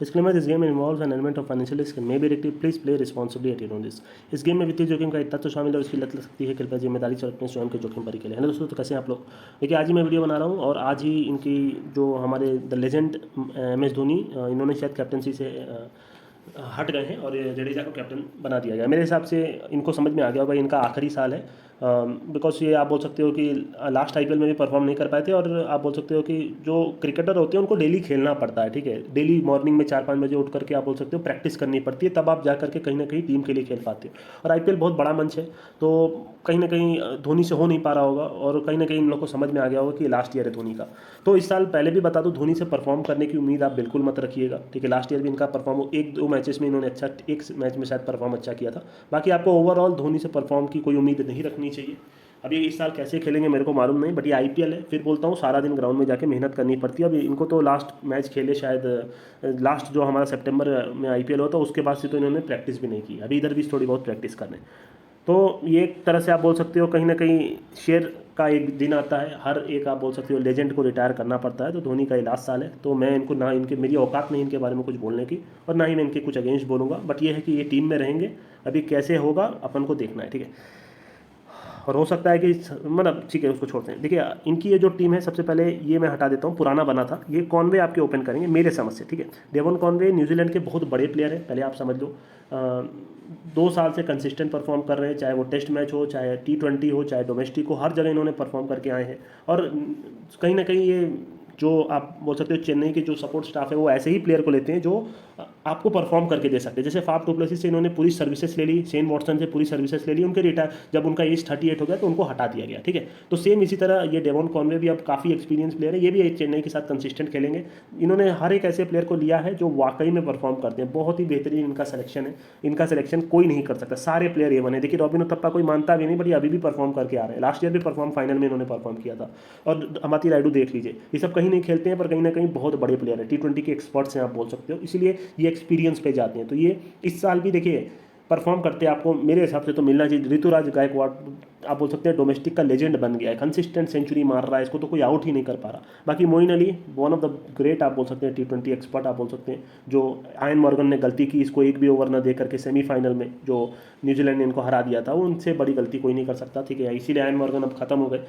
Disclaimer, this game involves an element of financial risk may be addictive, please play responsibly at your own risk. इस game में वित्तीय जोखिम का एक तत्व शामिल है और इसकी लत लग सकती है, कृपया जिम्मेदारी से अपने स्वयं के जोखिम पर ही खेलें। हेलो दोस्तों, तो कैसे हैं आप लोग? देखिए, आज ही मैं वीडियो बना रहा हूँ और आज ही इनकी जो हमारे द लेजेंड MS धोनी, इन्होंने शायद कैप्टनसी से हट गए हैं और जडेजा को कैप्टन बना दिया गया। मेरे हिसाब से इनको समझ में आ गया होगा इनका आखिरी साल है, बिकॉज ये आप बोल सकते हो कि लास्ट IPL में भी परफॉर्म नहीं कर पाए थे। और आप बोल सकते हो कि जो क्रिकेटर होते हैं उनको डेली खेलना पड़ता है, ठीक है, डेली मॉर्निंग में 4-5 बजे उठ करके आप बोल सकते हो प्रैक्टिस करनी पड़ती है, तब आप जा करके कहीं ना कहीं टीम के लिए खेल पाते हो। और IPL बहुत बड़ा मंच है, तो कहीं ना कहीं धोनी से हो नहीं पा रहा होगा और कहीं ना कहीं इन लोग को समझ में आ गया होगा कि लास्ट ईयर है धोनी का। तो इस साल पहले भी बता दूं, धोनी से परफॉर्म करने की उम्मीद आप बिल्कुल मत रखिएगा, ठीक है। लास्ट ईयर भी इनका परफॉर्म 1-2 मैचेस में इन्होंने अच्छा, एक मैच में शायद परफॉर्म अच्छा किया था। बाकी आपको ओवरऑल धोनी से परफॉर्म की कोई उम्मीद नहीं रखनी चाहिए। अब ये इस साल कैसे खेलेंगे मेरे को मालूम नहीं, बट ये IPL है, फिर बोलता हूँ सारा दिन ग्राउंड में जाके मेहनत करनी पड़ती है। अब इनको तो लास्ट मैच खेले शायद लास्ट जो हमारा सितंबर में IPL होता है उसके बाद से तो इन्होंने प्रैक्टिस भी नहीं की, अभी इधर भी थोड़ी बहुत प्रैक्टिस करने। तो ये एक तरह से आप बोल सकते हो कहीं ना कहीं शेर का एक दिन आता है, हर एक आप बोल सकते हो लेजेंड को रिटायर करना पड़ता है। तो धोनी का ये लास्ट साल है, तो मैं इनको ना, इनके मेरी औकात नहीं इनके बारे में कुछ बोलने की और ना ही मैं इनके कुछ अगेंस्ट बोलूँगा, बट ये है कि ये टीम में रहेंगे। अभी कैसे होगा अपन को देखना है, ठीक है। और हो सकता है कि मतलब ठीक है, उसको छोड़ते हैं। देखिए, इनकी ये जो टीम है, सबसे पहले ये मैं हटा देता हूँ, पुराना बना था ये कॉनवे आपके ओपन करेंगे मेरे समझ से, ठीक है। डेवन कॉनवे न्यूजीलैंड के बहुत बड़े प्लेयर हैं, पहले आप समझ लो। 2 साल से कंसिस्टेंट परफॉर्म कर रहे हैं, चाहे वो टेस्ट मैच हो, चाहे T20 हो, चाहे डोमेस्टिक हो, हर जगह इन्होंने परफॉर्म करके आए हैं। और कहीं ना कहीं ये जो आप बोल सकते हो चेन्नई के जो सपोर्ट स्टाफ है वो ऐसे ही प्लेयर को लेते हैं जो आपको परफॉर्म करके दे सकते हैं। जैसे फाफ डुप्लेसिस से इन्होंने पूरी सर्विसेज ले ली, शेन वॉटसन से पूरी सर्विसेज ले ली, उनके रिटायर जब उनका एज 38 हो गया तो उनको हटा दिया गया, ठीक है। तो सेम इसी तरह ये डेवन कॉनवे भी अब काफ़ी एक्सपीरियंस प्लेयर है, ये भी चेन्नई के साथ कंसिस्टेंट खेलेंगे। इन्होंने हर एक ऐसे प्लेयर को लिया है जो वाकई में परफॉर्म करते हैं, बहुत ही बेहतरीन इनका सिलेक्शन है। इनका सिलेक्शन कोई नहीं कर सकता, सारे प्लेयर A1 है। देखिए, रॉबिन उथप्पा कोई मानता भी नहीं, बट ये अभी भी परफॉर्म करके आ रहे हैं, लास्ट ईयर भी परफॉर्म, फाइनल में इन्होंने परफॉर्म किया था। और अमाती रायडू देख लीजिए, ये सब कहीं नहीं खेलते हैं पर कहीं ना कहीं बहुत बड़े प्लेयर है, T20 के एक्सपर्ट्स हैं आप बोल सकते हो, इसीलिए ये एक्सपीरियंस पे जाते हैं। तो ये इस साल भी देखिए परफॉर्म करते हैं, आपको मेरे हिसाब से तो मिलना चाहिए। ऋतुराज गायकवाड़ आप बोल सकते हैं डोमेस्टिक का लेजेंड बन गया है, कंसिस्टेंट सेंचुरी मार रहा है, इसको तो कोई आउट ही नहीं कर पा रहा। बाकी Moeen Ali one of the great आप बोल सकते हैं, T20 एक्सपर्ट आप बोल सकते हैं। जो आयन मॉर्गन ने गलती की, इसको एक भी ओवर ना दे करके सेमीफाइनल में जो न्यूजीलैंड ने इनको हरा दिया था, वो उनसे बड़ी गलती कोई नहीं कर सकता, ठीक है। इसीलिए आयन मॉर्गन अब खत्म हो गए।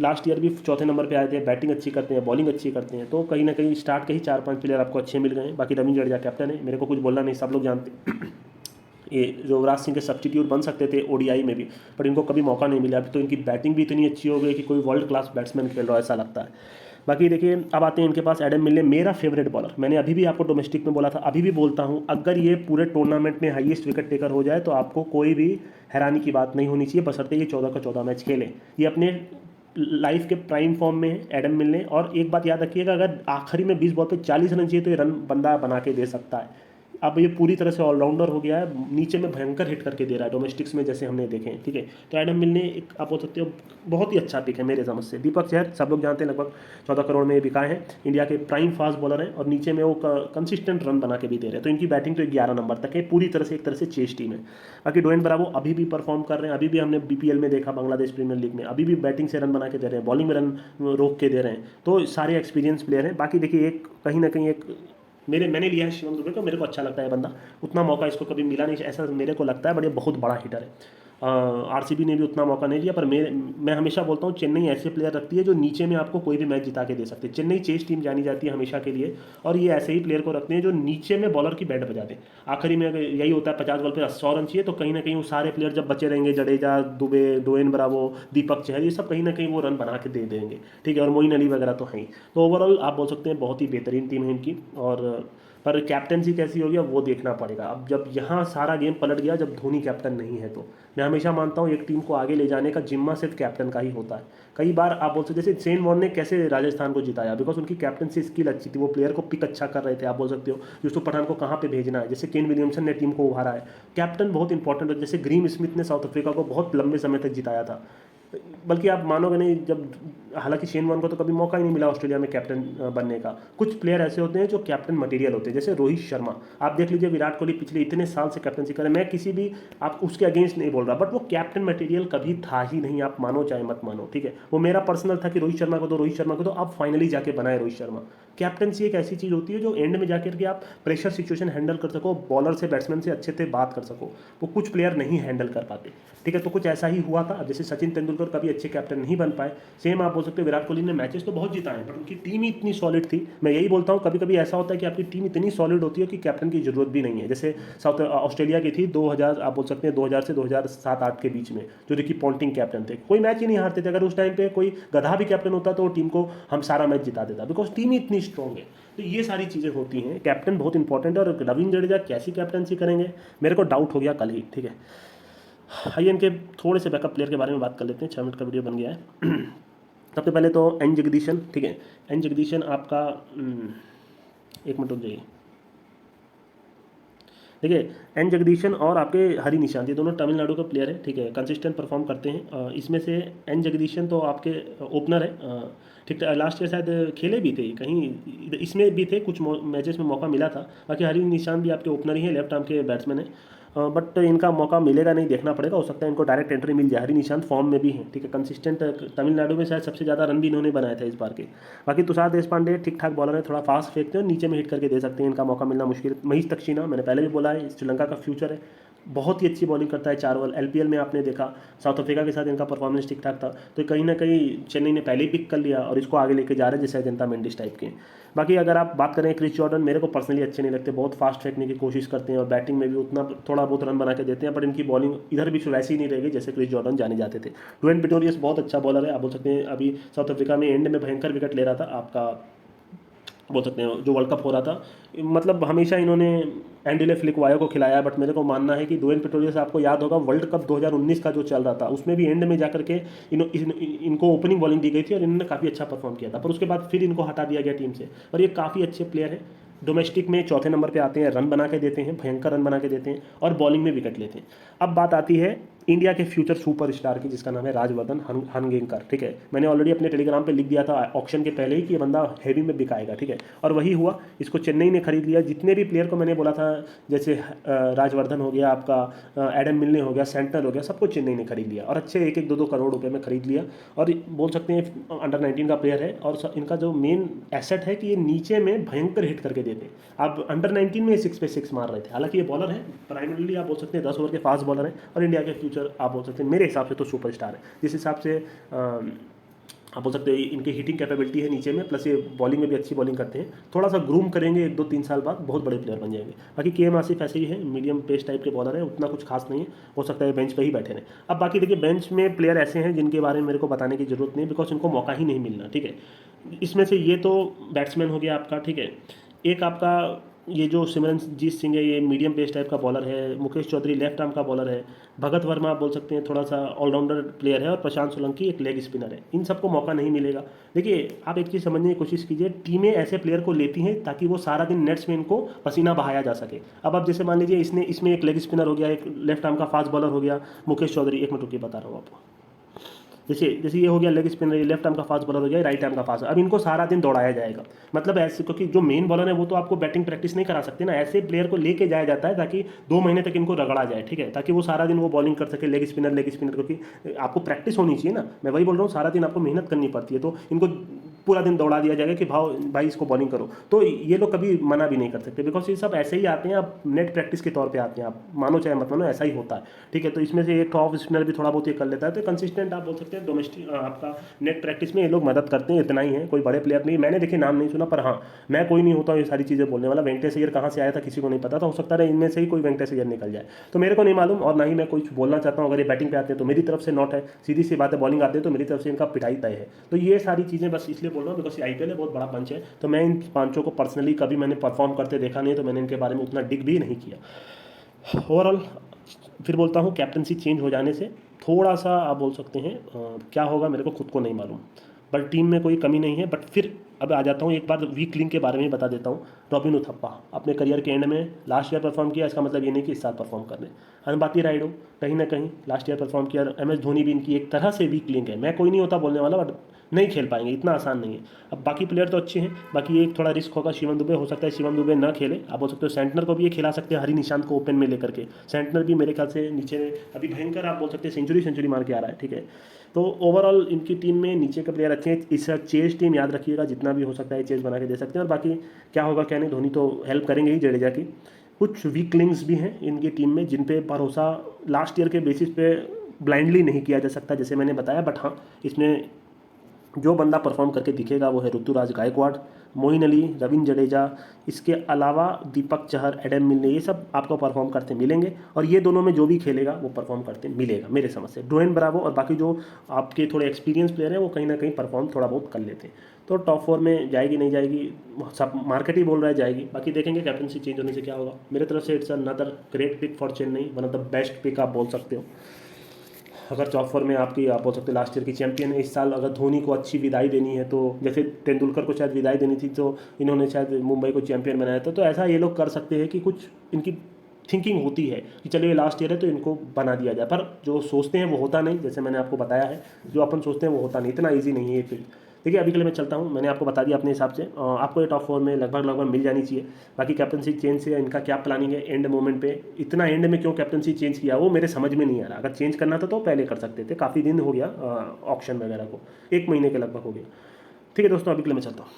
लास्ट ईयर भी चौथे नंबर पे आए थे, बैटिंग अच्छी करते हैं, बॉलिंग अच्छी करते हैं। तो कहीं ना कहीं स्टार्ट के ही 4-5 प्लेयर आपको अच्छे मिल गए हैं। बाकी रविंद्र जडेजा कैप्टन है, मेरे को कुछ बोलना नहीं, सब लोग जानते हैं। ये युवराज सिंह के सब्स्टिट्यूट बन सकते थे ODI में भी, पर इनको कभी मौका नहीं मिला। अभी तो इनकी बैटिंग भी इतनी अच्छी हो गई कि कोई वर्ल्ड क्लास बैट्समैन खेल रहा है ऐसा लगता है। बाकी देखिए, अब आते हैं इनके पास एडम मिलने, मेरा फेवरेट बॉलर। मैंने अभी भी आपको डोमेस्टिक में बोला था, अभी भी बोलता हूँ, अगर ये पूरे टूर्नामेंट में हाईएस्ट विकेट टेकर हो जाए तो आपको कोई भी हैरानी की बात नहीं होनी चाहिए, बशर्ते ये 14 का 14 मैच खेलें। ये अपने लाइफ के प्राइम फॉर्म में है एडम मिलने। और एक बात याद रखिएगा, अगर आखिरी में 20 बॉल पे 40 रन चाहिए तो ये रन बंदा बना के दे सकता है। अब ये पूरी तरह से ऑलराउंडर हो गया है, नीचे में भयंकर हिट करके दे रहा है डोमेस्टिक्स में, जैसे हमने देखे हैं, ठीक है। तो एडम मिलने एक आप बोल सकते हो बहुत ही अच्छा पिक है मेरे समझ से। दीपक चहर सब लोग जानते हैं, लगभग 14 करोड़ में बिकाए हैं, इंडिया के प्राइम फास्ट बॉलर हैं और नीचे में वो कंसिस्टेंट रन बना के भी दे रहे हैं। तो इनकी बैटिंग तो 11 नंबर तक है, पूरी तरह से एक तरह से चेस टीम है। बाकी डोएन ब्रावो अभी भी परफॉर्म कर रहे हैं, अभी भी हमने BPL में देखा, बांग्लादेश प्रीमियर लीग में अभी भी बैटिंग से रन बना के दे रहे हैं, बॉलिंग में रन रोक के दे रहे हैं। तो सारे एक्सपीरियंस प्लेयर हैं। बाकी देखिए, एक कहीं ना कहीं एक मैंने लिया है शिवम दुबे को, मेरे को अच्छा लगता है बंदा, उतना मौका इसको कभी मिला नहीं ऐसा मेरे को लगता है, बट ये बहुत बड़ा हिटर है। RCB ने भी उतना मौका नहीं दिया, पर मैं हमेशा बोलता हूँ चेन्नई ऐसे प्लेयर रखती है जो नीचे में आपको कोई भी मैच जिता के दे सकते हैं। चेन्नई चेस टीम जानी जाती है हमेशा के लिए, और ये ऐसे ही प्लेयर को रखते हैं जो नीचे में बॉलर की बैंड बजा दें। आखिरी में अगर यही होता है 50 बॉल पे 100 रन चाहिए, तो कहीं ना कहीं वो सारे प्लेयर जब बचे रहेंगे, जडेजा, दुबे, डोएन ब्रावो, दीपक चहर, ये सब कहीं ना कहीं वो रन बना के दे देंगे, ठीक है। और मोइन अली वगैरह तो हैं ही। तो ओवरऑल आप बोल सकते हैं बहुत ही बेहतरीन टीम है इनकी। और पर कैप्टनसी कैसी होगी अब वो देखना पड़ेगा। अब जब यहाँ सारा गेम पलट गया, जब धोनी कैप्टन नहीं है, तो मैं हमेशा मानता हूँ एक टीम को आगे ले जाने का जिम्मा सिर्फ कैप्टन का ही होता है। कई बार आप बोल सकते, जैसे शेन वॉर्न ने कैसे राजस्थान को जिताया, बिकॉज उनकी कैप्टनसी स्किल अच्छी थी, वो प्लेयर को पिक अच्छा कर रहे थे। आप बोल सकते हो यूसुफ पठान को कहाँ पे भेजना है, जैसे केन विलियमसन ने टीम को उभारा है। कैप्टन बहुत इंपॉर्टेंट है, जैसे ग्रीम स्मिथ ने साउथ अफ्रीका को बहुत लंबे समय तक जिताया था। बल्कि आप मानोगे नहीं, जब हालांकि शेन वॉर्न को तो कभी मौका ही नहीं मिला ऑस्ट्रेलिया में कैप्टन बनने का। कुछ प्लेयर ऐसे होते हैं जो कैप्टन मटेरियल होते हैं, जैसे रोहित शर्मा। आप देख लीजिए, विराट कोहली पिछले इतने साल से कैप्टनसी कर रहे हैं, मैं किसी भी आप उसके अगेंस्ट नहीं बोल रहा, बट वो कैप्टन मटेरियल कभी था ही नहीं, आप मानो चाहे मत मानो, ठीक है। वो मेरा पर्सनल था कि रोहित शर्मा को तो अब फाइनली जाके बनाए रोहित शर्मा। कैप्टनसी एक ऐसी चीज़ होती है जो एंड में जाकर के आप प्रेशर सिचुएशन हैंडल कर सको, बॉलर से बैट्समैन से अच्छे से बात कर सको, वो कुछ प्लेयर नहीं हैंडल कर पाते, ठीक है। तो कुछ ऐसा ही हुआ था। जैसे सचिन तेंदुलकर कभी अच्छे कैप्टन नहीं बन पाए, सेम आप बोल सकते हो विराट कोहली ने मैचेस तो बहुत जिताए, बट उनकी टीम ही इतनी सॉलिड थी। मैं यही बोलता हूँ, कभी कभी ऐसा होता है कि आपकी टीम इतनी सॉलिड होती है कि कैप्टन की जरूरत भी नहीं है। जैसे साउथ ऑस्ट्रेलिया की थी 2000, आप बोल सकते हैं 2000 से 2007-8 के बीच में, जो रिकी पॉन्टिंग कैप्टन थे, कोई मैच ही नहीं हारते थे। अगर उस टाइम पे कोई गधा भी कैप्टन होता तो टीम को हम सारा मैच जिता देता, बिकॉज टीम ही इतनी स्ट्रॉन्ग है। तो ये सारी चीज़ें होती हैं, कैप्टन बहुत इंपॉर्टेंट है। और रविंद्र जडेजा कैसी कैप्टनसी करेंगे, मेरे को डाउट हो गया कल ही, ठीक है। आइए इनके थोड़े से बैकअप प्लेयर के बारे में बात कर लेते हैं, 6 मिनट का वीडियो बन गया है। सबसे पहले तो एन जगदीशन, ठीक है। एन जगदीशन आपका 1 मिनट रुक जाइए, ठीक है। एन जगदीशन और आपके हरी निशांत, ये दोनों तमिलनाडु के प्लेयर है, ठीक है, कंसिस्टेंट परफॉर्म करते हैं। इसमें से एन जगदीशन तो आपके ओपनर है, ठीक है। लास्ट ईयर शायद खेले भी थे कहीं, इसमें भी थे, कुछ मैचेस में मौका मिला था। बाकी हरी निशांत भी आपके ओपनर ही है, लेफ्ट आर्म के बैट्समैन है, बट इनका मौका मिलेगा नहीं, देखना पड़ेगा, हो सकता है इनको डायरेक्ट एंट्री मिल जाए। हरी निशांत फॉर्म में भी है, ठीक है, कंसिस्टेंट, तमिलनाडु में शायद सबसे ज़्यादा रन भी इन्होंने बनाए थे इस बार के। बाकी तुषार देशपांडे ठीक ठाक बॉलर है, थोड़ा फास्ट फेंकते हैं और नीचे में हिट करके दे सकते हैं, इनका मौका मिलना मुश्किल। महेश दक्षिणा, मैंने पहले भी बोला है, श्रीलंका का फ्यूचर है, बहुत ही अच्छी बॉलिंग करता है, 4 ओवर। एलपीएल में आपने देखा साउथ अफ्रीका के साथ इनका परफॉर्मेंस ठीक ठाक था, तो कहीं ना कहीं चेन्नई ने पहले ही पिक कर लिया और इसको आगे लेके जा रहे हैं, जैसे अजंता मेंडिस टाइप के। बाकी अगर आप बात करें क्रिस जॉर्डन, मेरे को पर्सनली अच्छे नहीं लगते, बहुत फास्ट फेंकने की कोशिश करते हैं और बैटिंग में भी उतना थोड़ा बहुत रन बना के देते हैं, पर इनकी बॉलिंग इधर भी वैसी ही नहीं रहेगी जैसे क्रिस जॉर्डन जाने जाते थे। ड्वेन पिटोरियस बहुत अच्छा बॉलर है, आप बोल सकते हैं अभी साउथ अफ्रीका में एंड में भयंकर विकेट ले रहा था, आपका बोल सकते हैं जो वर्ल्ड कप हो रहा था, मतलब हमेशा इन्होंने एंडिले फ्लिकवायो को खिलाया। बट मेरे को मानना है कि ड्वेन पिटोरियस, आपको याद होगा वर्ल्ड कप 2019 का जो चल रहा था, उसमें भी एंड में जाकर के इनको ओपनिंग बॉलिंग दी गई थी और इन्होंने काफ़ी अच्छा परफॉर्म किया था, पर उसके बाद फिर इनको हटा दिया गया टीम से। और ये काफ़ी अच्छे प्लेयर हैं, डोमेस्टिक में चौथे नंबर पे आते हैं, रन बना के देते हैं, भयंकर रन बना के देते हैं और बॉलिंग में विकेट लेते हैं। अब बात आती है इंडिया के फ्यूचर सुपरस्टार की, जिसका नाम है राजवर्धन हनगेंकर, ठीक है। मैंने ऑलरेडी अपने टेलीग्राम पे लिख दिया था ऑक्शन के पहले ही कि ये बंदा हैवी में बिकाएगा, ठीक है, और वही हुआ। इसको चेन्नई ने खरीद लिया। जितने भी प्लेयर को मैंने बोला था, जैसे राजवर्धन हो गया, आपका एडम मिलने हो गया, सेंटनर हो गया, सबको चेन्नई ने खरीद लिया और अच्छे 1-1, 2-2 करोड़ रुपये में खरीद लिया। और बोल सकते हैं अंडर 19 का प्लेयर है और इनका जो मेन एसेट है कि ये नीचे में भयंकर हिट करके देते हैं। आप अंडर 19 में 6 पे 6 मार रहे थे। हालांकि ये बॉलर है, प्राइमरीली आप बोल सकते हैं 10 ओवर के फास्ट बॉलर है और इंडिया के फ्यूचर आप बोल सकते हैं मेरे हिसाब से तो सुपरस्टार है। जिस हिसाब से आप बोल सकते हैं इनकी हिटिंग कैपेबिलिटी है नीचे में, प्लस ये बॉलिंग में भी अच्छी बॉलिंग करते हैं। थोड़ा सा ग्रूम करेंगे 1-2-3 साल बाद, बहुत बड़े प्लेयर बन जाएंगे। बाकी के आसिफ ऐसे ही है, मीडियम पेस टाइप के बॉलर है, उतना कुछ खास नहीं है, हो सकता है बेंच पे ही बैठे रहें। अब बाकी देखिए, बेंच में प्लेयर ऐसे हैं जिनके बारे में मेरे को बताने की जरूरत नहीं, बिकॉज इनको मौका ही नहीं मिलना, ठीक है। इसमें से ये तो बैट्समैन हो गया आपका, ठीक है। एक आपका ये जो सिमरनजीत सिंह है, ये मीडियम पेस टाइप का बॉलर है। मुकेश चौधरी लेफ्ट आर्म का बॉलर है। भगत वर्मा आप बोल सकते हैं थोड़ा सा ऑलराउंडर प्लेयर है और प्रशांत सोलंकी एक लेग स्पिनर है। इन सबको मौका नहीं मिलेगा। देखिए, आप एक चीज़ समझने की कोशिश कीजिए, टीमें ऐसे प्लेयर को लेती हैं ताकि वो सारा दिन नेट्स में इनको पसीना बहाया जा सके। अब आप जैसे मान लीजिए इसमें एक लेग स्पिनर हो गया, एक लेफ्ट आर्म का फास्ट बॉलर हो गया मुकेश चौधरी, 1 मिनट रुकिए बता रहा हूँ आपको। जैसे ये हो गया लेग स्पिनर, लेफ्ट आर्म का फास्ट बॉलर हो गया, राइट आर्म का फास्ट। अब इनको सारा दिन दौड़ाया जाएगा, मतलब ऐसे, क्योंकि जो मेन बॉलर है वो तो आपको बैटिंग प्रैक्टिस नहीं करा सकते ना, ऐसे प्लेयर को लेके जाया जाता है ताकि 2 महीने तक इनको रगड़ा जाए, ठीक है, ताकि वो सारा दिन वो बॉलिंग कर सके, लेग स्पिनर, क्योंकि आपको प्रैक्टिस होनी चाहिए ना। मैं वही बोल रहा हूँ, सारा दिन आपको मेहनत करनी पड़ती है, तो इनको पूरा दिन दौड़ा दिया जाएगा कि भाई इसको बॉलिंग करो, तो ये लोग कभी मना भी नहीं कर सकते, बिकॉज ये सब ऐसे ही आते हैं, आप नेट प्रैक्टिस के तौर पे आते हैं, आप मानो चाहे मत मानो, ऐसा ही होता है, ठीक है। तो इसमें से एक ऑफ स्पिनर भी थोड़ा बहुत ये कर लेता है, तो कंसिस्टेंट आप बोल सकते हैं डोमेस्टिक आपका नेट प्रैक्टिस में ये लोग मदद करते हैं, इतना ही है, कोई बड़े प्लेयर नहीं। मैंने देखिए नाम नहीं सुना, पर हाँ, मैं कोई नहीं होता ये सारी चीज़ें बोलने वाला। वेंकटेश अय्यर कहाँ से आया था किसी को नहीं पता था, हो सकता है इनमें से ही कोई वेंकटेश अय्यर निकल जाए, तो मेरे को नहीं मालूम और ना ही मैं कुछ बोलना चाहता हूँ। अगर ये बैटिंग पे आते हैं तो मेरी तरफ से नॉट है, सीधी सी बात है। बॉलिंग आते हैं तो मेरी तरफ से इनका पिटाई तय है। तो ये सारी चीज़ें बस इसलिए बोल रहा हूँ बिकॉज IPL बहुत बड़ा पंच है, तो मैं इन पांचों को पर्सनली कभी मैंने परफॉर्म करते देखा नहीं, तो मैंने इनके बारे में उतना डिग भी नहीं किया। ओवरऑल फिर बोलता हूँ, कैप्टनसी चेंज हो जाने से थोड़ा सा आप बोल सकते हैं क्या होगा मेरे को खुद को नहीं मालूम, बट टीम में कोई कमी नहीं है। बट फिर अब आ जाता हूँ, एक बार वीक लिंक के बारे में बता देता हूँ। रॉबिन उथप्पा अपने करियर के एंड में लास्ट ईयर परफॉर्म किया, इसका मतलब ये नहीं कि इस साल परफॉर्म कर रहे। अनबाती राइडो कहीं ना कहीं लास्ट ईयर परफॉर्म किया। MS धोनी भी इनकी एक तरह से वीक लिंक है, मैं कोई नहीं होता बोलने वाला, बट नहीं खेल पाएंगे, इतना आसान नहीं है। अब बाकी प्लेयर तो अच्छे हैं, बाकी एक थोड़ा रिस्क होगा। शिवम दुबे हो सकता है शिवम दुबे ना खेले, आप बोल सकते हो सेंटनर को भी ये खिला सकते हैं हरी निशांत को ओपन में लेकर के। सेंटनर भी मेरे ख्याल से नीचे में अभी भयंकर आप बोल सकते हैं सेंचुरी मार के आ रहा है, ठीक है। तो ओवरऑल इनकी टीम में नीचे के प्लेयर अच्छे हैं। इस चेज टीम याद रखिएगा, जितना भी हो सकता है चेज बना के दे सकते हैं। और बाकी क्या होगा क्या नहीं, धोनी तो हेल्प करेंगे ही जडेजा की। कुछ वीक लिंक्स भी हैं इनकी टीम में जिन पे भरोसा लास्ट ईयर के बेसिस पे ब्लाइंडली नहीं किया जा सकता, जैसे मैंने बताया। बट हाँ, इसमें जो बंदा परफॉर्म करके दिखेगा वो है ऋतुराज गायकवाड़, मोइन अली, रविंद्र जडेजा, इसके अलावा दीपक चहर, एडम मिलने, ये सब आपको परफॉर्म करते मिलेंगे। और ये दोनों में जो भी खेलेगा वो परफॉर्म करते मिलेगा मेरे समझ से। ड्वेन ब्रावो और बाकी जो आपके थोड़े एक्सपीरियंस प्लेयर हैं वो कहीं ना कहीं परफॉर्म थोड़ा बहुत कर लेते हैं। तो टॉप 4 में जाएगी नहीं जाएगी, सब मार्केट ही बोल रहा है जाएगी, बाकी देखेंगे कैप्टनसी चेंज होने से क्या होगा। मेरे तरफ से it's another great pick for Chennai, one of the best pick आप बोल सकते हो। अगर टॉप 4 में आपकी आप बोल सकते हो लास्ट ईयर की चैंपियन है इस साल, अगर धोनी को अच्छी विदाई देनी है तो जैसे तेंदुलकर को शायद विदाई देनी थी तो इन्होंने शायद मुंबई को चैंपियन बनाया था। तो ऐसा ये लोग कर सकते हैं कि कुछ इनकी थिंकिंग होती है कि चलिए लास्ट ईयर है तो इनको बना दिया जाए, पर जो सोचते हैं वो होता नहीं। जैसे मैंने आपको बताया है, जो अपन सोचते हैं वो होता नहीं, इतना ईजी नहीं है ये फील्ड। देखिए अभी के लिए मैं चलता हूँ, मैंने आपको बता दिया अपने हिसाब से। आपको ये टॉप 4 में लगभग मिल जानी चाहिए। बाकी कैप्टनसी चेंज से इनका क्या प्लानिंग है एंड मोमेंट पे, इतना एंड में क्यों कैप्टनसी चेंज किया वो मेरे समझ में नहीं आ रहा। अगर चेंज करना था तो पहले कर सकते थे, काफ़ी दिन हो गया ऑक्शन वगैरह को, 1 महीने के लगभग हो गया। ठीक है दोस्तों, अभी के लिए मैं चलता हूँ।